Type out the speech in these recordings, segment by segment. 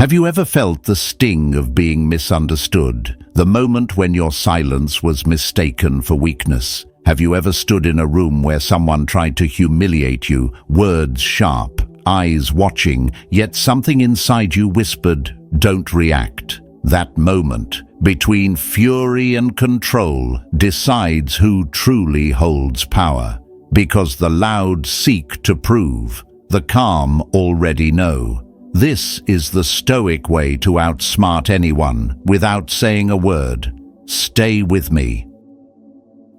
Have you ever felt the sting of being misunderstood, the moment when your silence was mistaken for weakness? Have you ever stood in a room where someone tried to humiliate you, words sharp, eyes watching, yet something inside you whispered, "Don't react"? That moment, between fury and control, decides who truly holds power. Because the loud seek to prove, the calm already know. This is the Stoic way to outsmart anyone without saying a word. Stay with me.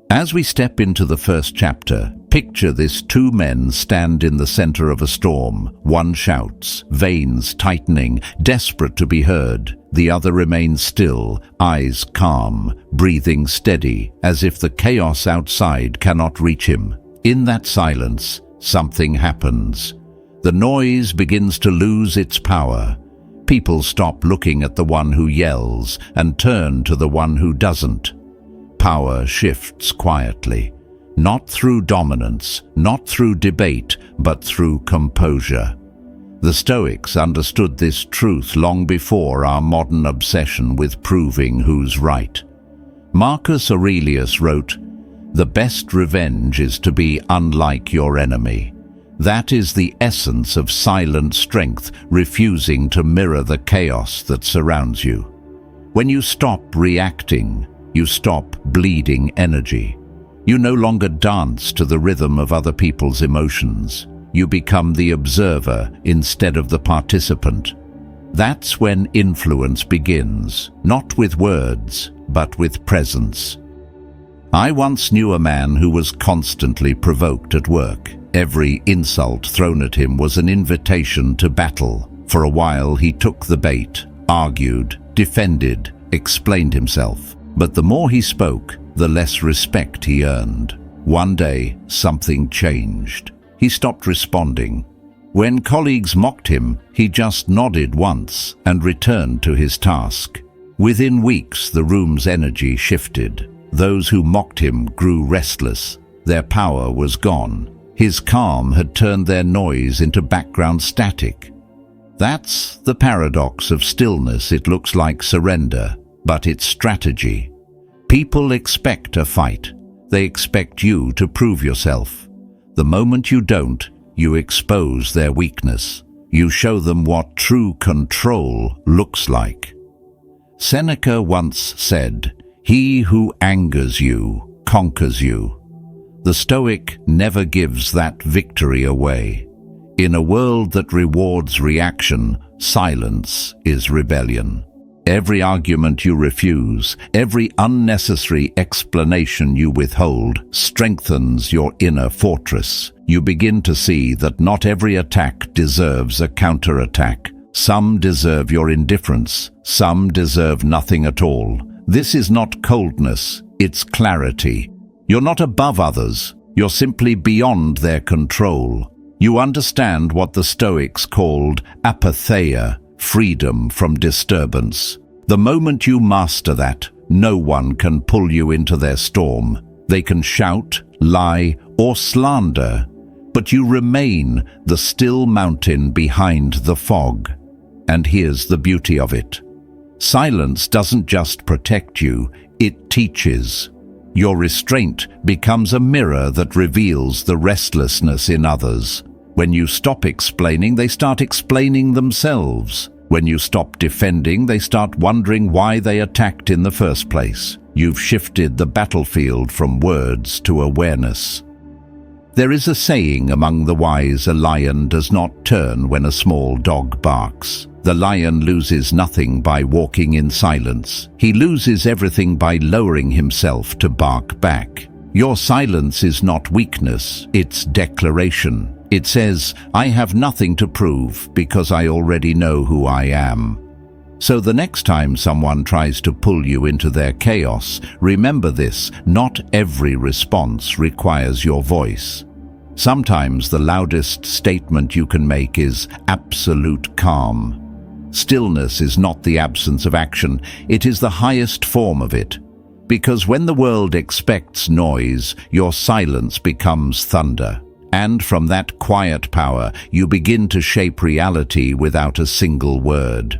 As we step into the first chapter, picture this: two men stand in the center of a storm. One shouts, veins tightening, desperate to be heard. The other remains still, eyes calm, breathing steady, as if the chaos outside cannot reach him. In that silence, something happens. The noise begins to lose its power. People stop looking at the one who yells and turn to the one who doesn't. Power shifts quietly, not through dominance, not through debate, but through composure. The Stoics understood this truth long before our modern obsession with proving who's right. Marcus Aurelius wrote, "The best revenge is to be unlike your enemy." That is the essence of silent strength, refusing to mirror the chaos that surrounds you. When you stop reacting, you stop bleeding energy. You no longer dance to the rhythm of other people's emotions. You become the observer instead of the participant. That's when influence begins, not with words, but with presence. I once knew a man who was constantly provoked at work. Every insult thrown at him was an invitation to battle. For a while he took the bait, argued, defended, explained himself. But the more he spoke, the less respect he earned. One day, something changed. He stopped responding. When colleagues mocked him, he just nodded once and returned to his task. Within weeks, the room's energy shifted. Those who mocked him grew restless. Their power was gone. His calm had turned their noise into background static. That's the paradox of stillness. It looks like surrender, but it's strategy. People expect a fight. They expect you to prove yourself. The moment you don't, you expose their weakness. You show them what true control looks like. Seneca once said, "He who angers you conquers you." The Stoic never gives that victory away. In a world that rewards reaction, silence is rebellion. Every argument you refuse, every unnecessary explanation you withhold, strengthens your inner fortress. You begin to see that not every attack deserves a counterattack. Some deserve your indifference, some deserve nothing at all. This is not coldness, it's clarity. You're not above others, you're simply beyond their control. You understand what the Stoics called apatheia, freedom from disturbance. The moment you master that, no one can pull you into their storm. They can shout, lie, or slander, but you remain the still mountain behind the fog. And here's the beauty of it. Silence doesn't just protect you, it teaches. Your restraint becomes a mirror that reveals the restlessness in others. When you stop explaining, they start explaining themselves. When you stop defending, they start wondering why they attacked in the first place. You've shifted the battlefield from words to awareness. There is a saying among the wise: a lion does not turn when a small dog barks. The lion loses nothing by walking in silence. He loses everything by lowering himself to bark back. Your silence is not weakness, it's declaration. It says, I have nothing to prove because I already know who I am. So the next time someone tries to pull you into their chaos, remember this: not every response requires your voice. Sometimes the loudest statement you can make is absolute calm. Stillness is not the absence of action, it is the highest form of it. Because when the world expects noise, your silence becomes thunder. And from that quiet power, you begin to shape reality without a single word.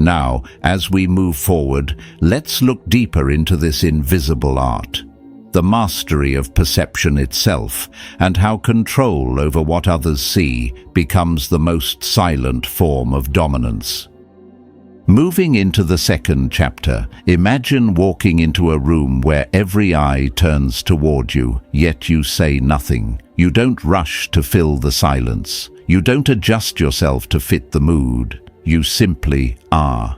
Now, as we move forward, let's look deeper into this invisible art, the mastery of perception itself, and how control over what others see becomes the most silent form of dominance. Moving into the second chapter, imagine walking into a room where every eye turns toward you, yet you say nothing. You don't rush to fill the silence. You don't adjust yourself to fit the mood. You simply are.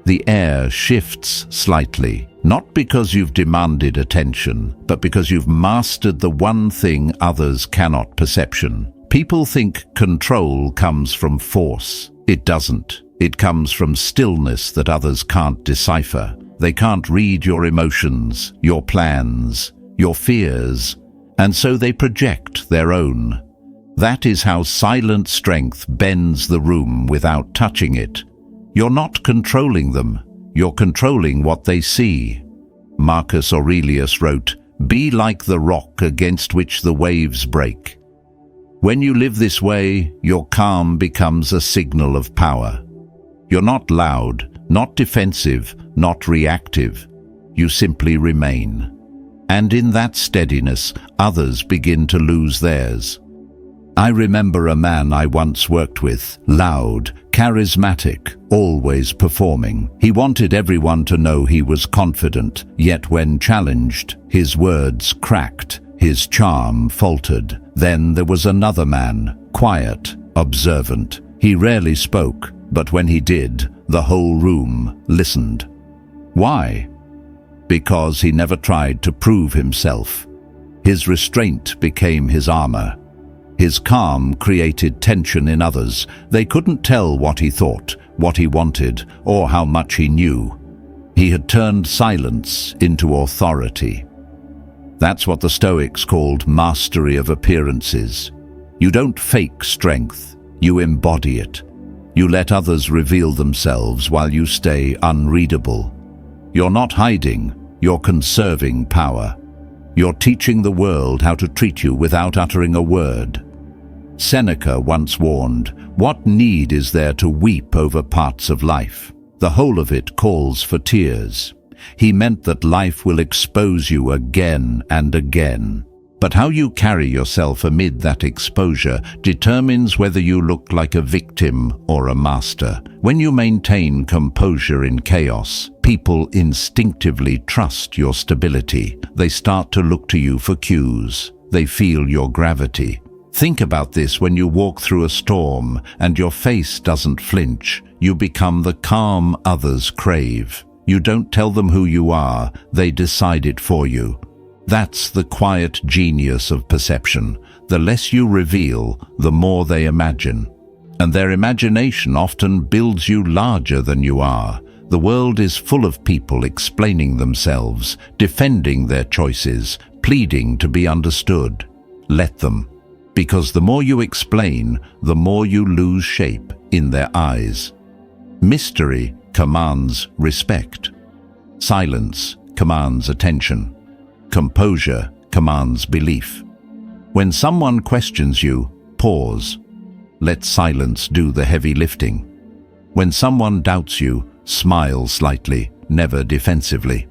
The air shifts slightly, not because you've demanded attention, but because you've mastered the one thing others cannot: perception. People think control comes from force. It doesn't. It comes from stillness that others can't decipher. They can't read your emotions, your plans, your fears, and so they project their own. That is how silent strength bends the room without touching it. You're not controlling them, you're controlling what they see. Marcus Aurelius wrote, "Be like the rock against which the waves break." When you live this way, your calm becomes a signal of power. You're not loud, not defensive, not reactive. You simply remain. And in that steadiness, others begin to lose theirs. I remember a man I once worked with, loud, charismatic, always performing. He wanted everyone to know he was confident, yet when challenged, his words cracked, his charm faltered. Then there was another man, quiet, observant. He rarely spoke, but when he did, the whole room listened. Why? Because he never tried to prove himself. His restraint became his armor. His calm created tension in others. They couldn't tell what he thought, what he wanted, or how much he knew. He had turned silence into authority. That's what the Stoics called mastery of appearances. You don't fake strength, you embody it. You let others reveal themselves while you stay unreadable. You're not hiding, you're conserving power. You're teaching the world how to treat you without uttering a word. Seneca once warned, "What need is there to weep over parts of life? The whole of it calls for tears." He meant that life will expose you again and again. But how you carry yourself amid that exposure determines whether you look like a victim or a master. When you maintain composure in chaos, people instinctively trust your stability. They start to look to you for cues. They feel your gravity. Think about this when you walk through a storm and your face doesn't flinch. You become the calm others crave. You don't tell them who you are, they decide it for you. That's the quiet genius of perception. The less you reveal, the more they imagine. And their imagination often builds you larger than you are. The world is full of people explaining themselves, defending their choices, pleading to be understood. Let them. Because the more you explain, the more you lose shape in their eyes. Mystery commands respect. Silence commands attention. Composure commands belief. When someone questions you, pause. Let silence do the heavy lifting. When someone doubts you, smile slightly, never defensively.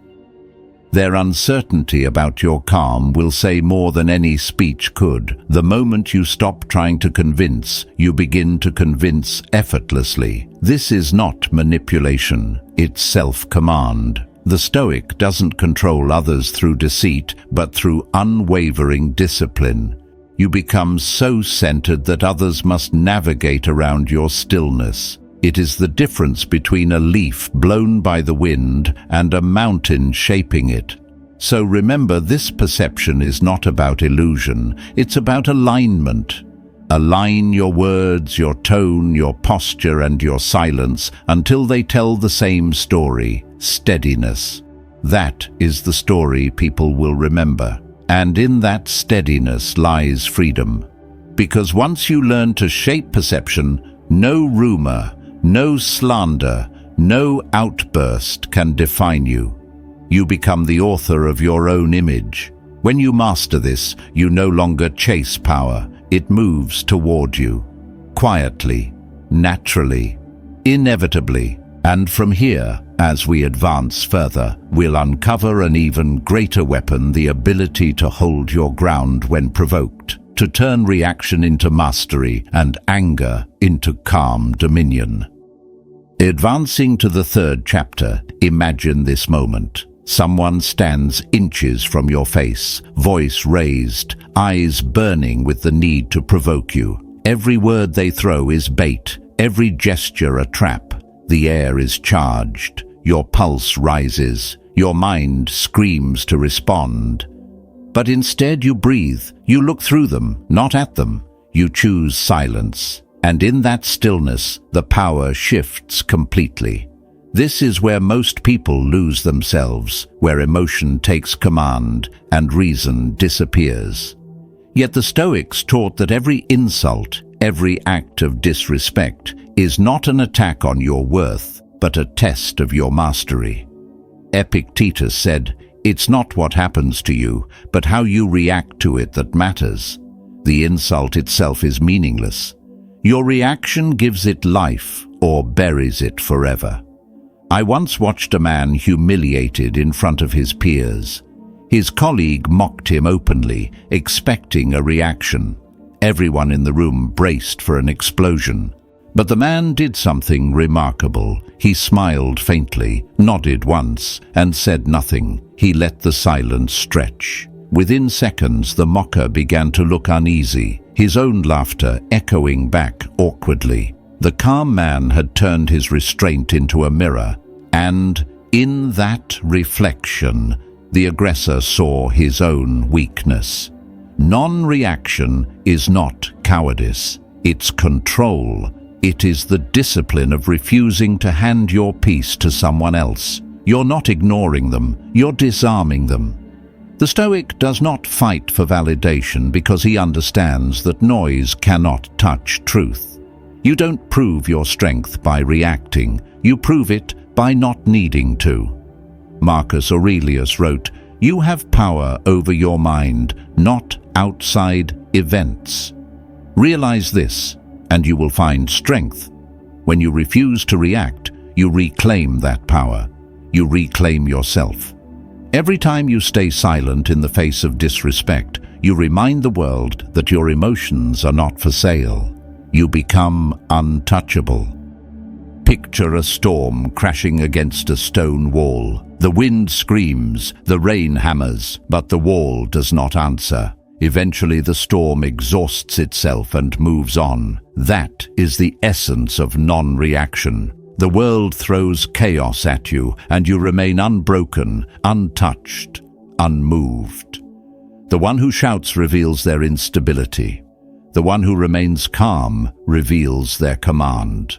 Their uncertainty about your calm will say more than any speech could. The moment you stop trying to convince, you begin to convince effortlessly. This is not manipulation, it's self-command. The Stoic doesn't control others through deceit, but through unwavering discipline. You become so centered that others must navigate around your stillness. It is the difference between a leaf blown by the wind and a mountain shaping it. So remember, this perception is not about illusion, it's about alignment. Align your words, your tone, your posture, and your silence until they tell the same story, steadiness. That is the story people will remember. And in that steadiness lies freedom. Because once you learn to shape perception, no rumor, no slander, no outburst can define you. You become the author of your own image. When you master this, you no longer chase power. It moves toward you. Quietly, naturally, inevitably. And from here, as we advance further, we'll uncover an even greater weapon, the ability to hold your ground when provoked, to turn reaction into mastery and anger into calm dominion. Advancing to the third chapter, imagine this moment. Someone stands inches from your face, voice raised, eyes burning with the need to provoke you. Every word they throw is bait, every gesture a trap. The air is charged, your pulse rises, your mind screams to respond. But instead you breathe, you look through them, not at them. You choose silence, and in that stillness, the power shifts completely. This is where most people lose themselves, where emotion takes command and reason disappears. Yet the Stoics taught that every insult, every act of disrespect, is not an attack on your worth, but a test of your mastery. Epictetus said, "It's not what happens to you, but how you react to it that matters." The insult itself is meaningless. Your reaction gives it life or buries it forever. I once watched a man humiliated in front of his peers. His colleague mocked him openly, expecting a reaction. Everyone in the room braced for an explosion. But the man did something remarkable. He smiled faintly, nodded once, and said nothing. He let the silence stretch. Within seconds, the mocker began to look uneasy, his own laughter echoing back awkwardly. The calm man had turned his restraint into a mirror, and in that reflection, the aggressor saw his own weakness. Non-reaction is not cowardice, it's control. It is the discipline of refusing to hand your peace to someone else. You're not ignoring them, you're disarming them. The Stoic does not fight for validation because he understands that noise cannot touch truth. You don't prove your strength by reacting, you prove it by not needing to. Marcus Aurelius wrote, "You have power over your mind, not outside events." Realize this, and you will find strength. When you refuse to react, you reclaim that power. You reclaim yourself. Every time you stay silent in the face of disrespect, you remind the world that your emotions are not for sale. You become untouchable. Picture a storm crashing against a stone wall. The wind screams, the rain hammers, but the wall does not answer. Eventually the storm exhausts itself and moves on. That is the essence of non-reaction. The world throws chaos at you, and you remain unbroken, untouched, unmoved. The one who shouts reveals their instability. The one who remains calm reveals their command.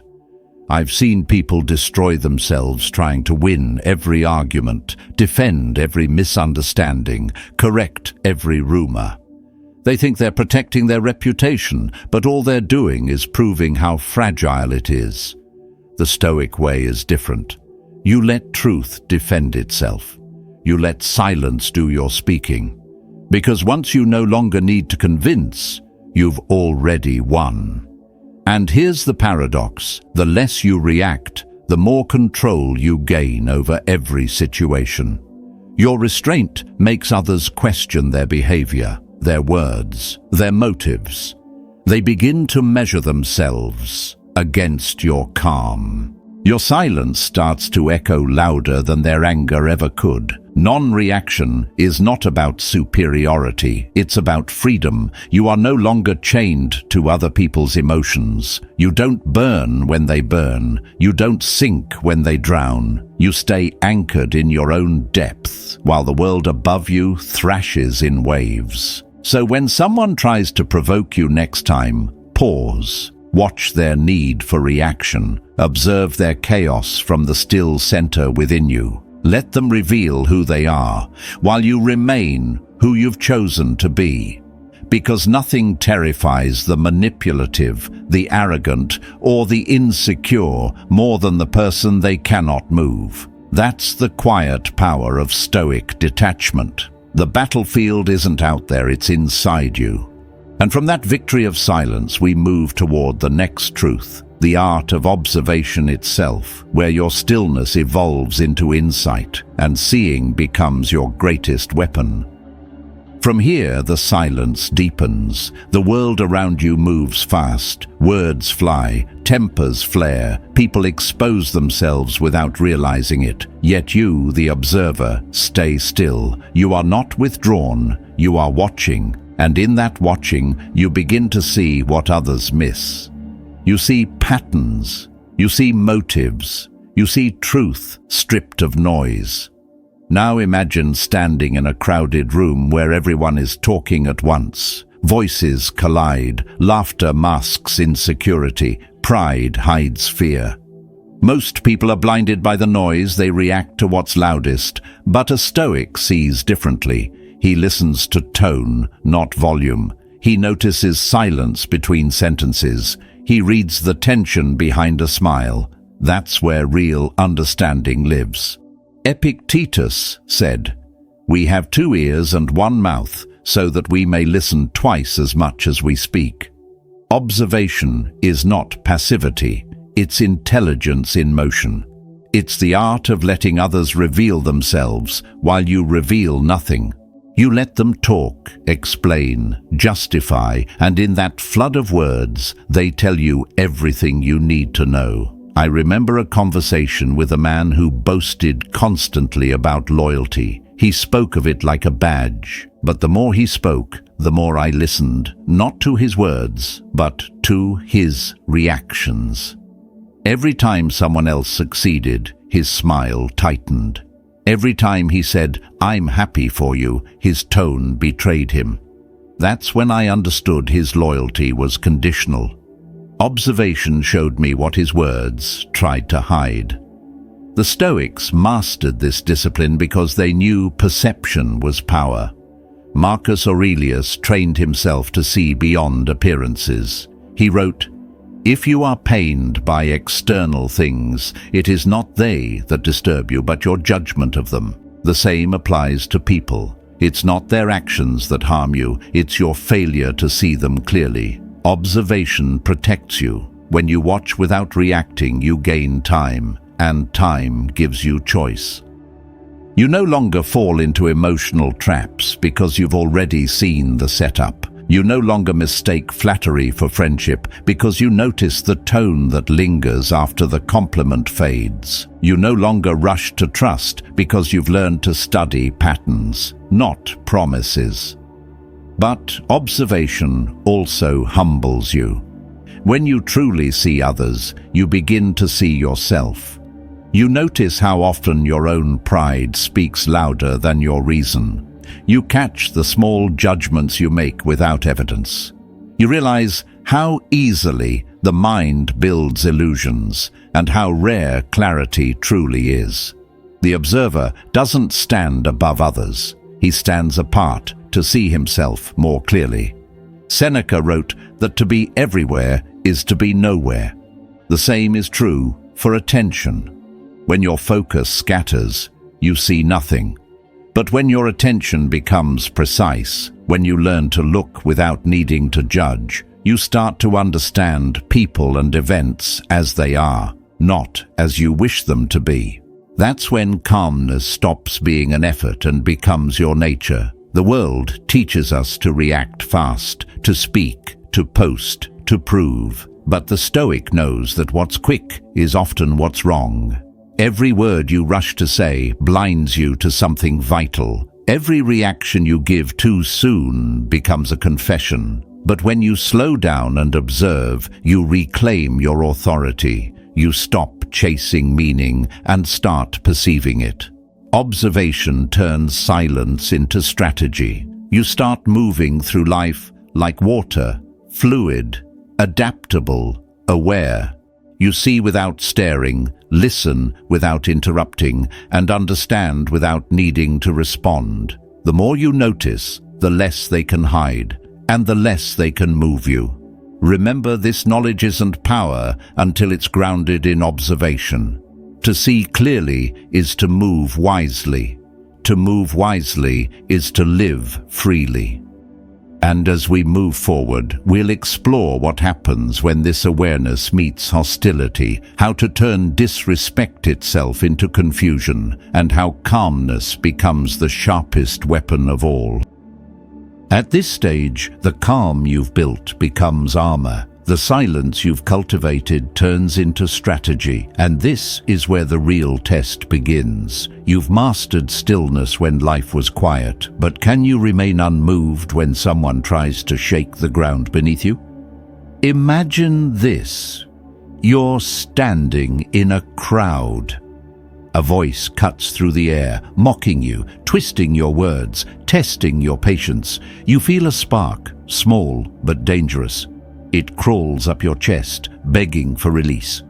I've seen people destroy themselves trying to win every argument, defend every misunderstanding, correct every rumor. They think they're protecting their reputation, but all they're doing is proving how fragile it is. The Stoic way is different. You let truth defend itself. You let silence do your speaking. Because once you no longer need to convince, you've already won. And here's the paradox: the less you react, the more control you gain over every situation. Your restraint makes others question their behavior, their words, their motives. They begin to measure themselves against your calm. Your silence starts to echo louder than their anger ever could. Non-reaction is not about superiority, it's about freedom. You are no longer chained to other people's emotions. You don't burn when they burn. You don't sink when they drown. You stay anchored in your own depth, while the world above you thrashes in waves. So when someone tries to provoke you next time, pause. Watch their need for reaction. Observe their chaos from the still center within you. Let them reveal who they are, while you remain who you've chosen to be. Because nothing terrifies the manipulative, the arrogant, or the insecure more than the person they cannot move. That's the quiet power of Stoic detachment. The battlefield isn't out there, it's inside you. And from that victory of silence, we move toward the next truth. the art of observation itself, where your stillness evolves into insight and seeing becomes your greatest weapon. From here, the silence deepens. The world around you moves fast. Words fly, tempers flare, people expose themselves without realizing it. Yet you, the observer, stay still. You are not withdrawn, you are watching. And in that watching, you begin to see what others miss. You see patterns, you see motives, you see truth stripped of noise. Now imagine standing in a crowded room where everyone is talking at once. Voices collide, laughter masks insecurity, pride hides fear. Most people are blinded by the noise, they react to what's loudest, but a Stoic sees differently. He listens to tone, not volume. He notices silence between sentences. He reads the tension behind a smile. That's where real understanding lives. Epictetus said, "We have 2 ears and 1 mouth, so that we may listen twice as much as we speak." Observation is not passivity, it's intelligence in motion. It's the art of letting others reveal themselves while you reveal nothing. You let them talk, explain, justify, and in that flood of words, they tell you everything you need to know. I remember a conversation with a man who boasted constantly about loyalty. He spoke of it like a badge, but the more he spoke, the more I listened, not to his words, but to his reactions. Every time someone else succeeded, his smile tightened. Every time he said, "I'm happy for you," his tone betrayed him. That's when I understood his loyalty was conditional. Observation showed me what his words tried to hide. The Stoics mastered this discipline because they knew perception was power. Marcus Aurelius trained himself to see beyond appearances. He wrote, "If you are pained by external things, it is not they that disturb you, but your judgment of them." The same applies to people. It's not their actions that harm you, it's your failure to see them clearly. Observation protects you. When you watch without reacting, you gain time, and time gives you choice. You no longer fall into emotional traps because you've already seen the setup. You no longer mistake flattery for friendship because you notice the tone that lingers after the compliment fades. You no longer rush to trust because you've learned to study patterns, not promises. But observation also humbles you. When you truly see others, you begin to see yourself. You notice how often your own pride speaks louder than your reason. You catch the small judgments you make without evidence. You realize how easily the mind builds illusions and how rare clarity truly is. The observer doesn't stand above others. He stands apart to see himself more clearly. Seneca wrote that to be everywhere is to be nowhere. The same is true for attention. When your focus scatters, you see nothing. But when your attention becomes precise, when you learn to look without needing to judge, you start to understand people and events as they are, not as you wish them to be. That's when calmness stops being an effort and becomes your nature. The world teaches us to react fast, to speak, to post, to prove. But the Stoic knows that what's quick is often what's wrong. Every word you rush to say blinds you to something vital. Every reaction you give too soon becomes a confession. But when you slow down and observe, you reclaim your authority. You stop chasing meaning and start perceiving it. Observation turns silence into strategy. You start moving through life like water, fluid, adaptable, aware. You see without staring, listen without interrupting, and understand without needing to respond. The more you notice, the less they can hide, and the less they can move you. Remember, this knowledge isn't power until it's grounded in observation. To see clearly is to move wisely. To move wisely is to live freely. And as we move forward, we'll explore what happens when this awareness meets hostility, how to turn disrespect itself into confusion, and how calmness becomes the sharpest weapon of all. At this stage, the calm you've built becomes armor. The silence you've cultivated turns into strategy, and this is where the real test begins. You've mastered stillness when life was quiet, but can you remain unmoved when someone tries to shake the ground beneath you? Imagine this. You're standing in a crowd. A voice cuts through the air, mocking you, twisting your words, testing your patience. You feel a spark, small but dangerous. It crawls up your chest, begging for release.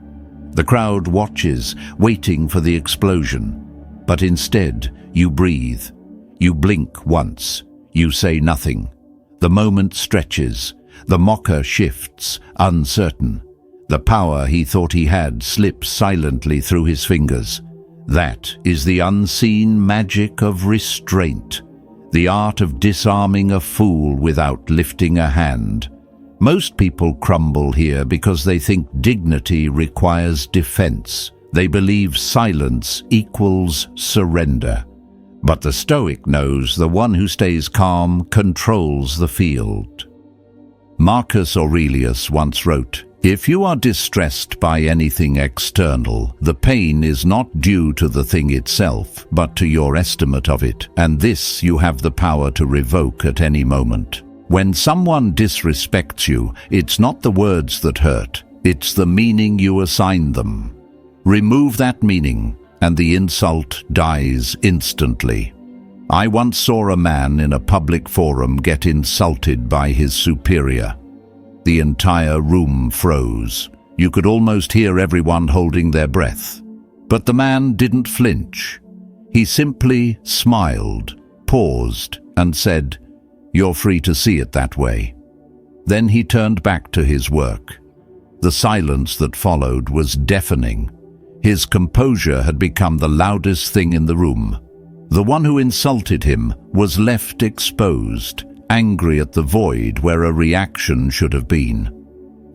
The crowd watches, waiting for the explosion. But instead, you breathe. You blink once. You say nothing. The moment stretches. The mocker shifts, uncertain. The power he thought he had slips silently through his fingers. That is the unseen magic of restraint, the art of disarming a fool without lifting a hand. Most people crumble here because they think dignity requires defense. They believe silence equals surrender. But the Stoic knows the one who stays calm controls the field. Marcus Aurelius once wrote, "If you are distressed by anything external, the pain is not due to the thing itself, but to your estimate of it, and this you have the power to revoke at any moment." When someone disrespects you, it's not the words that hurt, it's the meaning you assign them. Remove that meaning, and the insult dies instantly. I once saw a man in a public forum get insulted by his superior. The entire room froze. You could almost hear everyone holding their breath. But the man didn't flinch. He simply smiled, paused, and said, "You're free to see it that way." Then he turned back to his work. The silence that followed was deafening. His composure had become the loudest thing in the room. The one who insulted him was left exposed, angry at the void where a reaction should have been.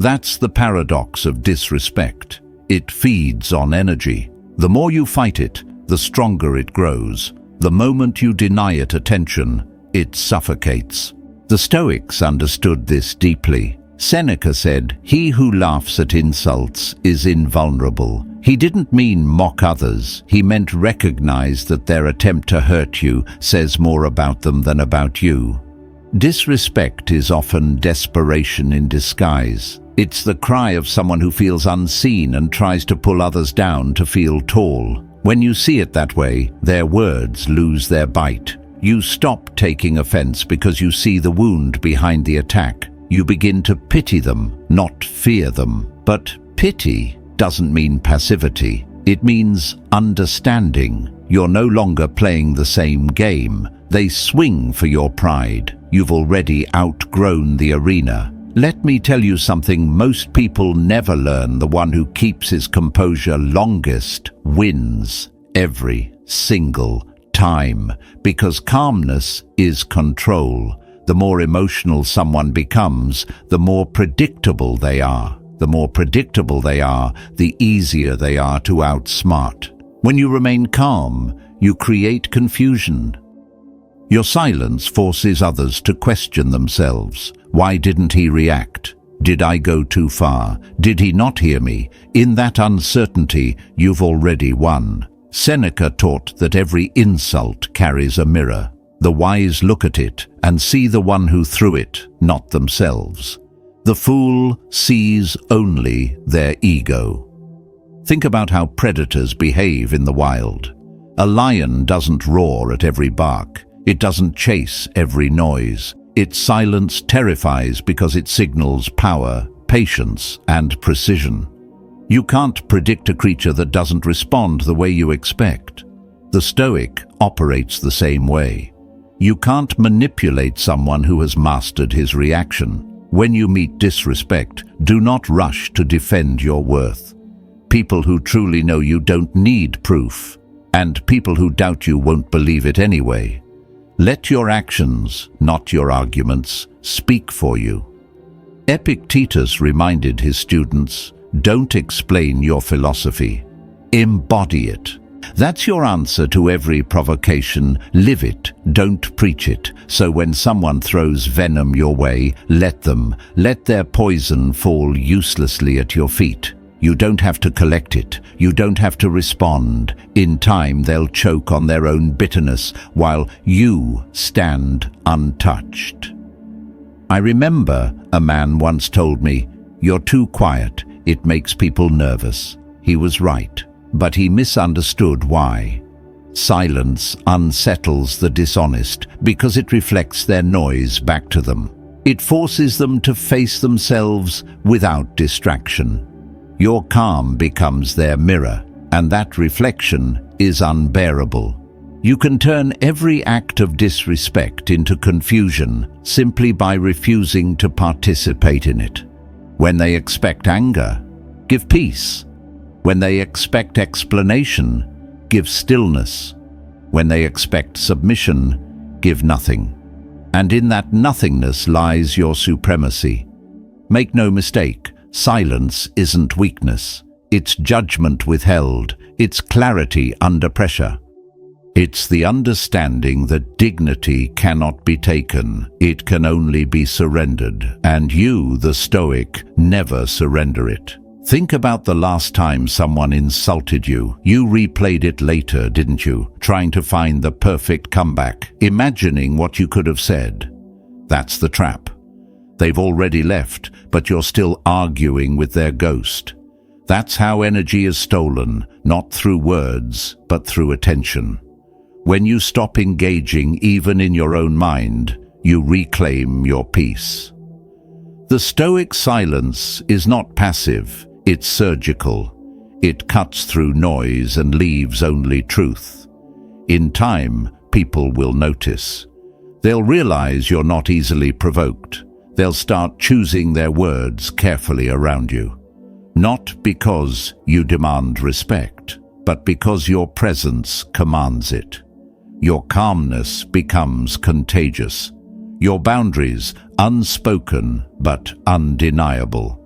That's the paradox of disrespect. It feeds on energy. The more you fight it, the stronger it grows. The moment you deny it attention, it suffocates. The Stoics understood this deeply. Seneca said, "He who laughs at insults is invulnerable." He didn't mean mock others. He meant recognize that their attempt to hurt you says more about them than about you. Disrespect is often desperation in disguise. It's the cry of someone who feels unseen and tries to pull others down to feel tall. When you see it that way, their words lose their bite. You stop taking offense because you see the wound behind the attack. You begin to pity them, not fear them. But pity doesn't mean passivity. It means understanding. You're no longer playing the same game. They swing for your pride. You've already outgrown the arena. Let me tell you something most people never learn. The one who keeps his composure longest wins every single time, because calmness is control. The more emotional someone becomes, the more predictable they are. The more predictable they are, the easier they are to outsmart. When you remain calm, you create confusion. Your silence forces others to question themselves. Why didn't he react? Did I go too far? Did he not hear me? In that uncertainty, you've already won. Seneca taught that every insult carries a mirror. The wise look at it and see the one who threw it, not themselves. The fool sees only their ego. Think about how predators behave in the wild. A lion doesn't roar at every bark. It doesn't chase every noise. Its silence terrifies because it signals power, patience, and precision. You can't predict a creature that doesn't respond the way you expect. The Stoic operates the same way. You can't manipulate someone who has mastered his reaction. When you meet disrespect, do not rush to defend your worth. People who truly know you don't need proof, and people who doubt you won't believe it anyway. Let your actions, not your arguments, speak for you. Epictetus reminded his students, don't explain your philosophy, embody it. That's your answer to every provocation. Live it, don't preach it. So when someone throws venom your way, let them. Let their poison fall uselessly at your feet. You don't have to collect it. You don't have to respond. In time, they'll choke on their own bitterness while you stand untouched. I remember a man once told me, "You're too quiet. It makes people nervous." He was right, but he misunderstood why. Silence unsettles the dishonest because it reflects their noise back to them. It forces them to face themselves without distraction. Your calm becomes their mirror, and that reflection is unbearable. You can turn every act of disrespect into confusion simply by refusing to participate in it. When they expect anger, give peace. When they expect explanation, give stillness. When they expect submission, give nothing. And in that nothingness lies your supremacy. Make no mistake, silence isn't weakness. It's judgment withheld. It's clarity under pressure. It's the understanding that dignity cannot be taken. It can only be surrendered. And you, the Stoic, never surrender it. Think about the last time someone insulted you. You replayed it later, didn't you? Trying to find the perfect comeback, imagining what you could have said. That's the trap. They've already left, but you're still arguing with their ghost. That's how energy is stolen, not through words, but through attention. When you stop engaging even in your own mind, you reclaim your peace. The Stoic silence is not passive, it's surgical. It cuts through noise and leaves only truth. In time, people will notice. They'll realize you're not easily provoked. They'll start choosing their words carefully around you. Not because you demand respect, but because your presence commands it. Your calmness becomes contagious. Your boundaries unspoken but undeniable.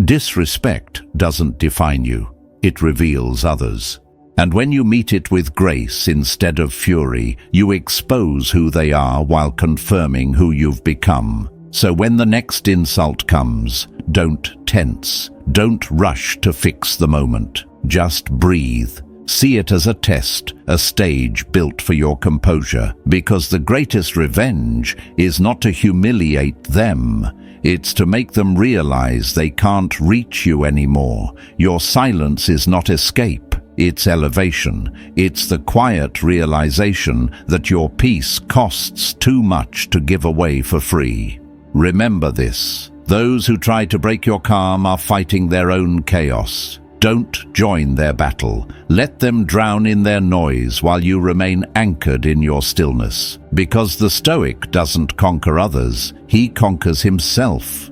Disrespect doesn't define you, it reveals others. And when you meet it with grace instead of fury, you expose who they are while confirming who you've become. So when the next insult comes, don't tense. Don't rush to fix the moment. Just breathe. See it as a test, a stage built for your composure, because the greatest revenge is not to humiliate them. It's to make them realize they can't reach you anymore. Your silence is not escape, it's elevation. It's the quiet realization that your peace costs too much to give away for free. Remember this. Those who try to break your calm are fighting their own chaos. Don't join their battle. Let them drown in their noise while you remain anchored in your stillness. Because the Stoic doesn't conquer others, he conquers himself.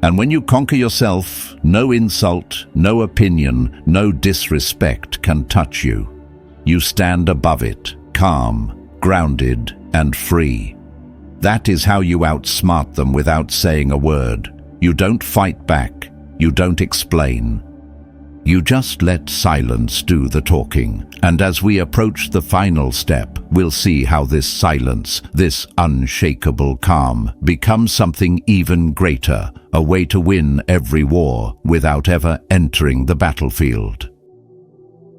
And when you conquer yourself, no insult, no opinion, no disrespect can touch you. You stand above it, calm, grounded, and free. That is how you outsmart them without saying a word. You don't fight back. You don't explain. You just let silence do the talking. And as we approach the final step, we'll see how this silence, this unshakable calm, becomes something even greater, a way to win every war without ever entering the battlefield.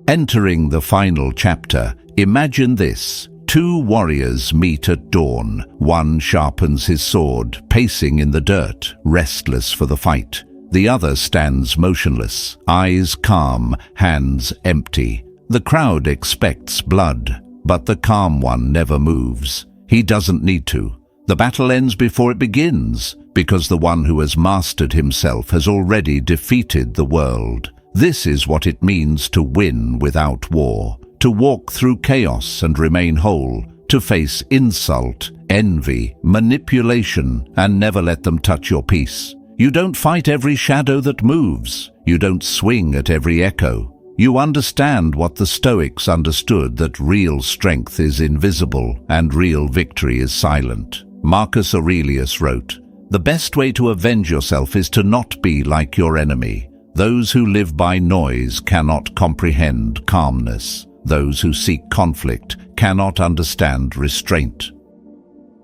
Entering the final chapter, imagine this. Two warriors meet at dawn. One sharpens his sword, pacing in the dirt, restless for the fight. The other stands motionless, eyes calm, hands empty. The crowd expects blood, but the calm one never moves. He doesn't need to. The battle ends before it begins, because the one who has mastered himself has already defeated the world. This is what it means to win without war, to walk through chaos and remain whole, to face insult, envy, manipulation, and never let them touch your peace. You don't fight every shadow that moves. You don't swing at every echo. You understand what the Stoics understood, that real strength is invisible and real victory is silent. Marcus Aurelius wrote, "The best way to avenge yourself is to not be like your enemy. Those who live by noise cannot comprehend calmness. Those who seek conflict cannot understand restraint."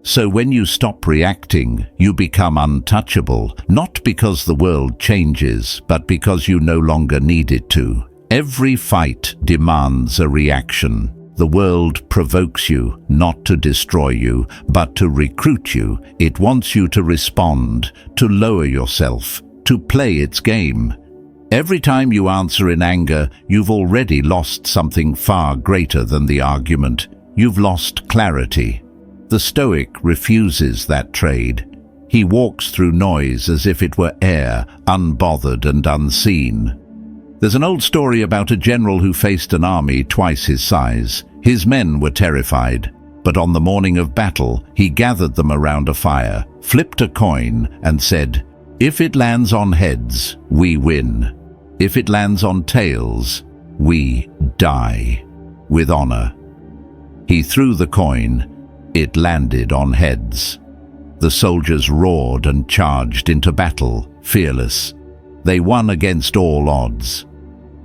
So when you stop reacting, you become untouchable, not because the world changes, but because you no longer need it to. Every fight demands a reaction. The world provokes you, not to destroy you, but to recruit you. It wants you to respond, to lower yourself, to play its game. Every time you answer in anger, you've already lost something far greater than the argument. You've lost clarity. The Stoic refuses that trade. He walks through noise as if it were air, unbothered and unseen. There's an old story about a general who faced an army twice his size. His men were terrified, but on the morning of battle, he gathered them around a fire, flipped a coin, and said, "If it lands on heads, we win. If it lands on tails, we die with honor." He threw the coin. It landed on heads. The soldiers roared and charged into battle, fearless. They won against all odds.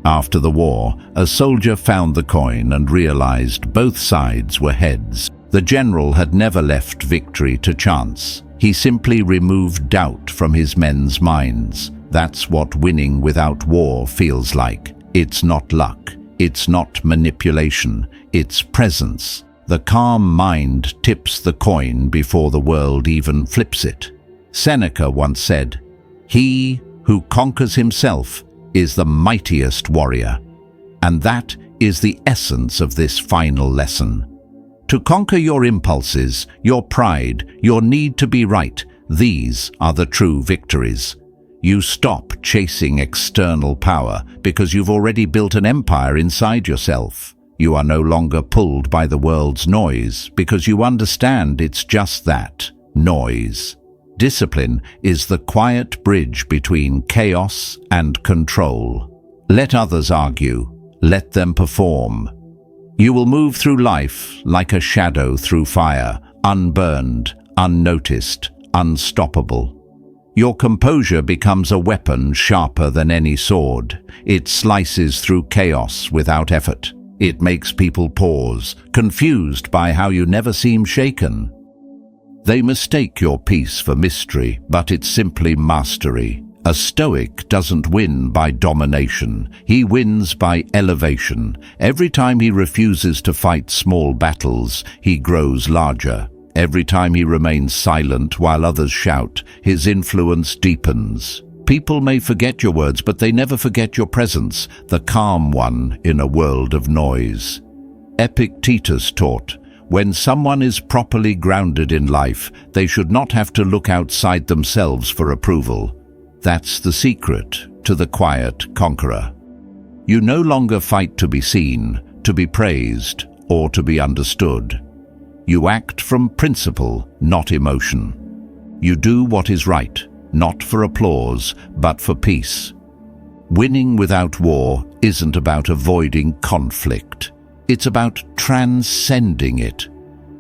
After the war, a soldier found the coin and realized both sides were heads. The general had never left victory to chance. He simply removed doubt from his men's minds. That's what winning without war feels like. It's not luck. It's not manipulation. It's presence. The calm mind tips the coin before the world even flips it. Seneca once said, "He who conquers himself is the mightiest warrior." And that is the essence of this final lesson. To conquer your impulses, your pride, your need to be right, these are the true victories. You stop chasing external power because you've already built an empire inside yourself. You are no longer pulled by the world's noise because you understand it's just that, noise. Discipline is the quiet bridge between chaos and control. Let others argue. Let them perform. You will move through life like a shadow through fire, unburned, unnoticed, unstoppable. Your composure becomes a weapon sharper than any sword. It slices through chaos without effort. It makes people pause, confused by how you never seem shaken. They mistake your peace for mystery, but it's simply mastery. A Stoic doesn't win by domination. He wins by elevation. Every time he refuses to fight small battles, he grows larger. Every time he remains silent while others shout, his influence deepens. People may forget your words, but they never forget your presence, the calm one in a world of noise. Epictetus taught, when someone is properly grounded in life, they should not have to look outside themselves for approval. That's the secret to the quiet conqueror. You no longer fight to be seen, to be praised, or to be understood. You act from principle, not emotion. You do what is right, not for applause, but for peace. Winning without war isn't about avoiding conflict. It's about transcending it.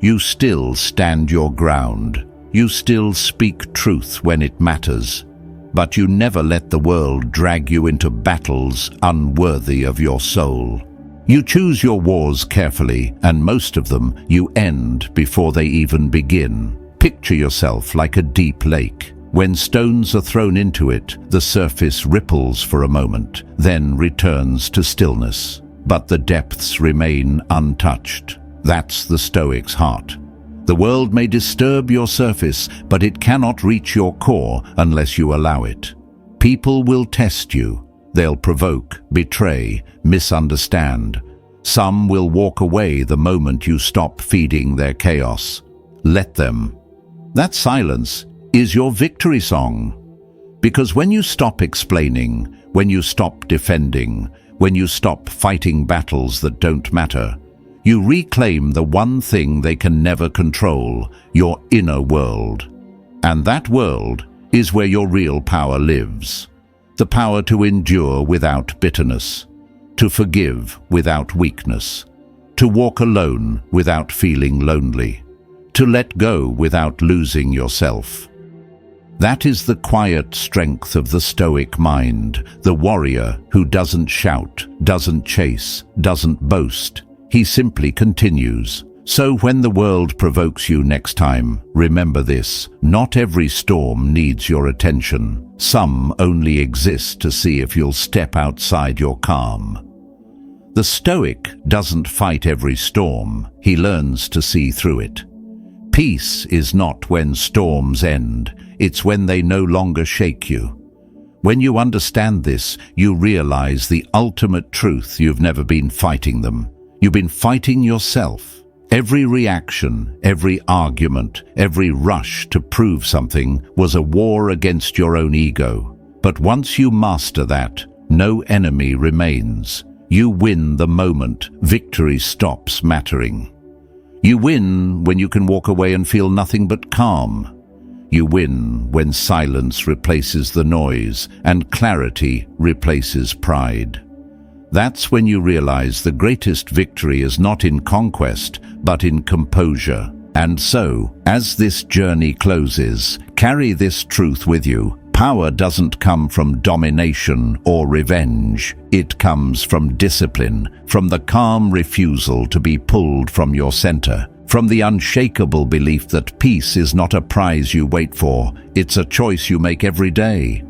You still stand your ground. You still speak truth when it matters. But you never let the world drag you into battles unworthy of your soul. You choose your wars carefully, and most of them you end before they even begin. Picture yourself like a deep lake. When stones are thrown into it, the surface ripples for a moment, then returns to stillness. But the depths remain untouched. That's the Stoic's heart. The world may disturb your surface, but it cannot reach your core unless you allow it. People will test you. They'll provoke, betray, misunderstand. Some will walk away the moment you stop feeding their chaos. Let them. That silence is your victory song. Because when you stop explaining, when you stop defending, when you stop fighting battles that don't matter, you reclaim the one thing they can never control, your inner world. And that world is where your real power lives. The power to endure without bitterness. to forgive without weakness, to walk alone without feeling lonely, to let go without losing yourself. That is the quiet strength of the Stoic mind, the warrior who doesn't shout, doesn't chase, doesn't boast. He simply continues. So when the world provokes you next time, remember this: not every storm needs your attention. Some only exist to see if you'll step outside your calm. The Stoic doesn't fight every storm, he learns to see through it. Peace is not when storms end, it's when they no longer shake you. When you understand this, you realize the ultimate truth: you've never been fighting them. You've been fighting yourself. Every reaction, every argument, every rush to prove something was a war against your own ego. But once you master that, no enemy remains. You win the moment victory stops mattering. You win when you can walk away and feel nothing but calm. You win when silence replaces the noise and clarity replaces pride. That's when you realize the greatest victory is not in conquest, but in composure. And so, as this journey closes, carry this truth with you. Power doesn't come from domination or revenge. It comes from discipline, from the calm refusal to be pulled from your center, from the unshakable belief that peace is not a prize you wait for, it's a choice you make every day.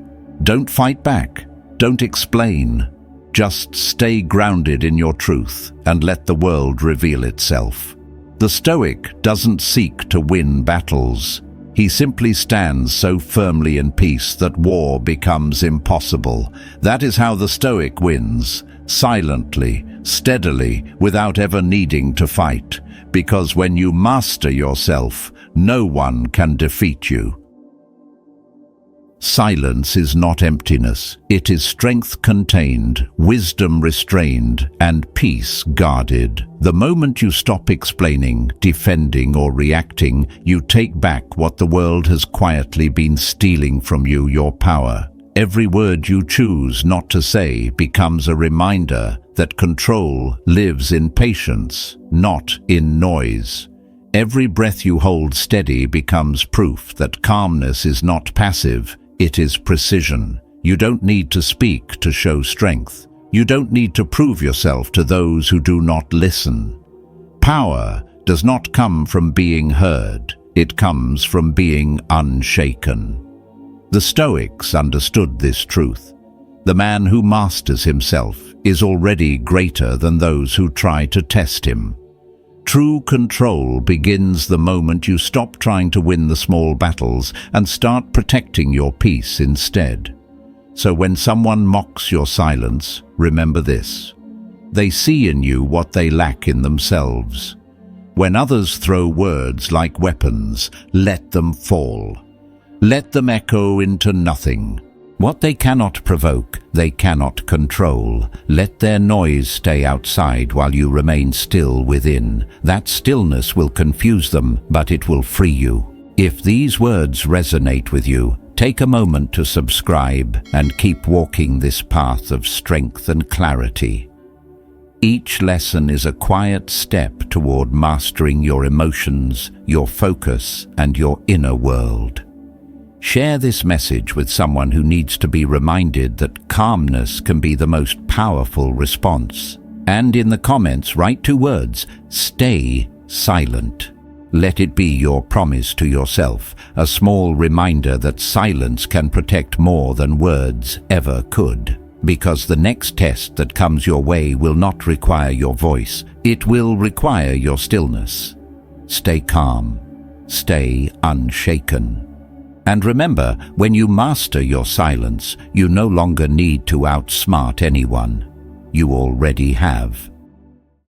Don't fight back. Don't explain. Just stay grounded in your truth and let the world reveal itself. The Stoic doesn't seek to win battles. He simply stands so firmly in peace that war becomes impossible. That is how the Stoic wins, silently, steadily, without ever needing to fight. Because when you master yourself, no one can defeat you. Silence is not emptiness. It is strength contained, wisdom restrained, and peace guarded. The moment you stop explaining, defending, or reacting, you take back what the world has quietly been stealing from you: your power. Every word you choose not to say becomes a reminder that control lives in patience, not in noise. Every breath you hold steady becomes proof that calmness is not passive. It is precision. You don't need to speak to show strength. You don't need to prove yourself to those who do not listen. Power does not come from being heard. It comes from being unshaken. The Stoics understood this truth. The man who masters himself is already greater than those who try to test him. True control begins the moment you stop trying to win the small battles and start protecting your peace instead. So when someone mocks your silence, remember this: they see in you what they lack in themselves. When others throw words like weapons, let them fall. Let them echo into nothing. What they cannot provoke, they cannot control. Let their noise stay outside while you remain still within. That stillness will confuse them, but it will free you. If these words resonate with you, take a moment to subscribe and keep walking this path of strength and clarity. Each lesson is a quiet step toward mastering your emotions, your focus, and your inner world. Share this message with someone who needs to be reminded that calmness can be the most powerful response. And in the comments, write 2 words: stay silent. Let it be your promise to yourself, a small reminder that silence can protect more than words ever could. Because the next test that comes your way will not require your voice, it will require your stillness. Stay calm, stay unshaken. And remember, when you master your silence, you no longer need to outsmart anyone. You already have.